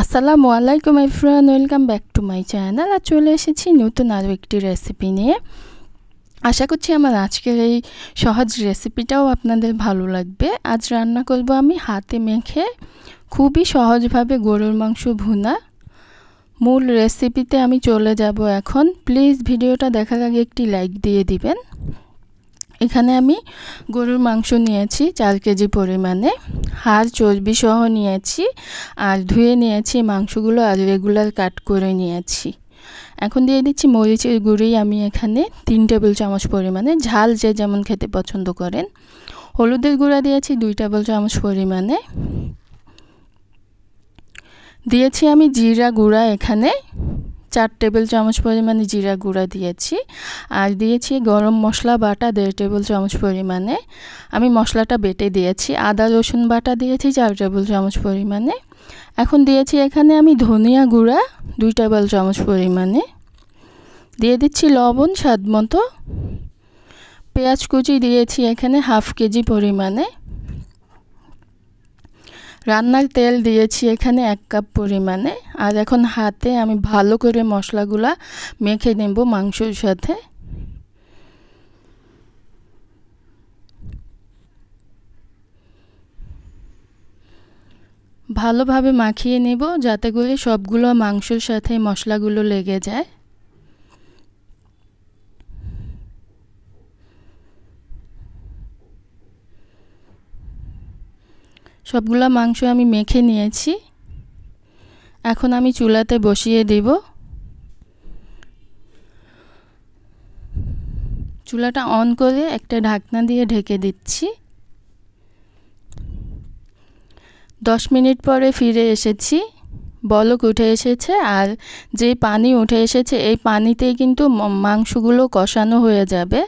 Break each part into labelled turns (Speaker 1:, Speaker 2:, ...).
Speaker 1: আসসালামু আলাইকুম everyone, welcome back to my channel. আর চলে এসেছি নতুন আরও একটি রেসিপি নিয়ে। আশা করছি আমার আজকের এই সহজ রেসিপিটাও আপনাদের ভালো লাগবে। আজ রান্না করব আমি হাতে মেখে খুবই সহজভাবে গরুর মাংস ভুনা। মূল রেসিপিতে আমি চলে যাব এখন। প্লিজ ভিডিওটা দেখার আগে একটি লাইক দিয়ে দিবেন। এখানে আমি গরুর মাংস নিয়েছি 4 কেজি পরিমাণে, হাড় চর্বি সহ নিয়েছি আর ধুয়ে নিয়েছি মাংসগুলো আর রেগুলার কাট করে নিয়েছি। এখন দিয়ে দিচ্ছি মরিচের গুঁড়ি আমি এখানে 3 টেবিল চামচ পরিমাণে, ঝাল যে যেমন খেতে পছন্দ করেন। হলুদের গুঁড়া দিয়েছি 2 টেবিল চামচ পরিমাণে। দিয়েছি আমি জিরা গুঁড়া এখানে 4 টেবিল চামচ পরিমাণে জিরা গুঁড়া দিয়েছি। আর দিয়েছি গরম মশলা বাটা 1.5 টেবিল চামচ পরিমাণে, আমি মশলাটা বেটে দিয়েছি। আদা রসুন বাটা দিয়েছি 4 টেবিল চামচ পরিমাণে। এখন দিয়েছি এখানে আমি ধনিয়া গুঁড়া 2 টেবিল চামচ পরিমাণে। দিয়ে দিচ্ছি লবণ স্বাদ মতো। পেঁয়াজ কুচি দিয়েছি এখানে হাফ কেজি পরিমাণে। রান্নার তেল দিয়েছি এখানে 1 কাপ পরিমাণে। আর এখন হাতে আমি ভালো করে মশলাগুলা মেখে নেব মাংসের সাথে। ভালোভাবে মাখিয়ে নেব যাতে করে সবগুলো মাংসের সাথে মশলাগুলো লেগে যায়। সবগুলা মাংস আমি মেখে নিয়েছি। এখন আমি চুলাতে বসিয়ে দেব। চুলাটা অন করে একটা ঢাকনা দিয়ে ঢেকে দিচ্ছি। 10 মিনিট পরে ফিরে এসেছি। বলক উঠে এসেছে আর যে পানি উঠে এসেছে এই পানিতেই কিন্তু মাংসগুলো কষানো হয়ে যাবে।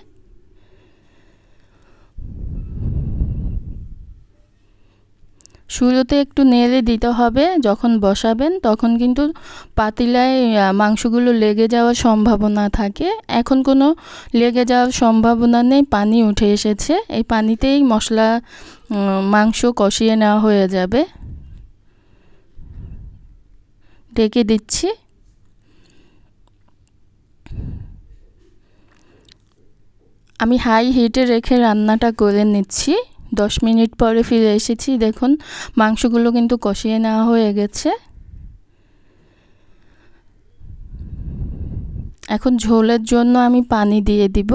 Speaker 1: শুরুতে একটু নেড়ে দিতে হবে, যখন বসাবেন তখন কিন্তু পাতিলায় মাংসগুলো লেগে যাওয়ার সম্ভাবনা থাকে। এখন কোনো লেগে যাওয়ার সম্ভাবনা নেই, পানি উঠে এসেছে। এই পানিতেই মশলা মাংস কষিয়ে নেওয়া হয়ে যাবে। ঢেকে দিচ্ছি। আমি হাই হিটে রেখে রান্নাটা করে নিচ্ছি। 10 মিনিট পরে ফিরে এসেছি। দেখুন মাংসগুলো কিন্তু কষিয়ে নেওয়া হয়ে গেছে। এখন ঝোলের জন্য আমি পানি দিয়ে দিব।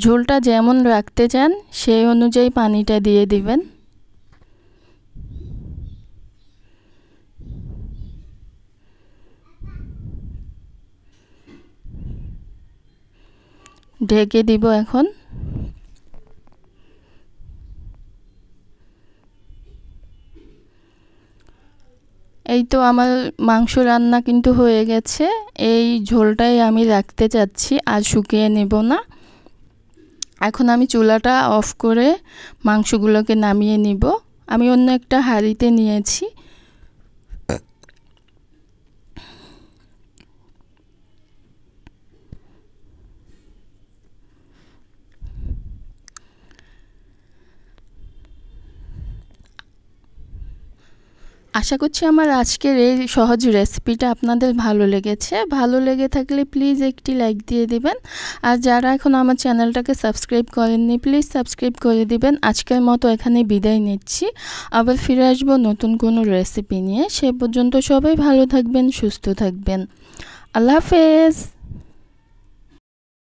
Speaker 1: ঝোলটা যেমন রাখতে চান সেই অনুযায়ী পানিটা দিয়ে দিবেন। ঢেকে দিব এখন। এই তো আমার মাংস রান্না কিন্তু হয়ে গেছে। এই ঝোলটাই আমি রাখতে চাচ্ছি, আর শুকিয়ে নেব না। এখন আমি চুলাটা অফ করে মাংসগুলোকে নামিয়ে নিব। আমি অন্য একটা হাঁড়িতে নিয়েছি। আশা করছি আমার আজকের এই সহজ রেসিপিটা আপনাদের ভালো লেগেছে। ভালো লেগে থাকলে প্লিজ একটি লাইক দিয়ে দিবেন। আর যারা এখন আমার চ্যানেলটাকে সাবস্ক্রাইব করেননি প্লিজ সাবস্ক্রাইব করে দিবেন। আজকের মতো এখানে বিদায় নিচ্ছি। আবার ফিরে আসবো নতুন কোনো রেসিপি নিয়ে। সে পর্যন্ত সবাই ভালো থাকবেন, সুস্থ থাকবেন। আল্লাহ হাফেজ।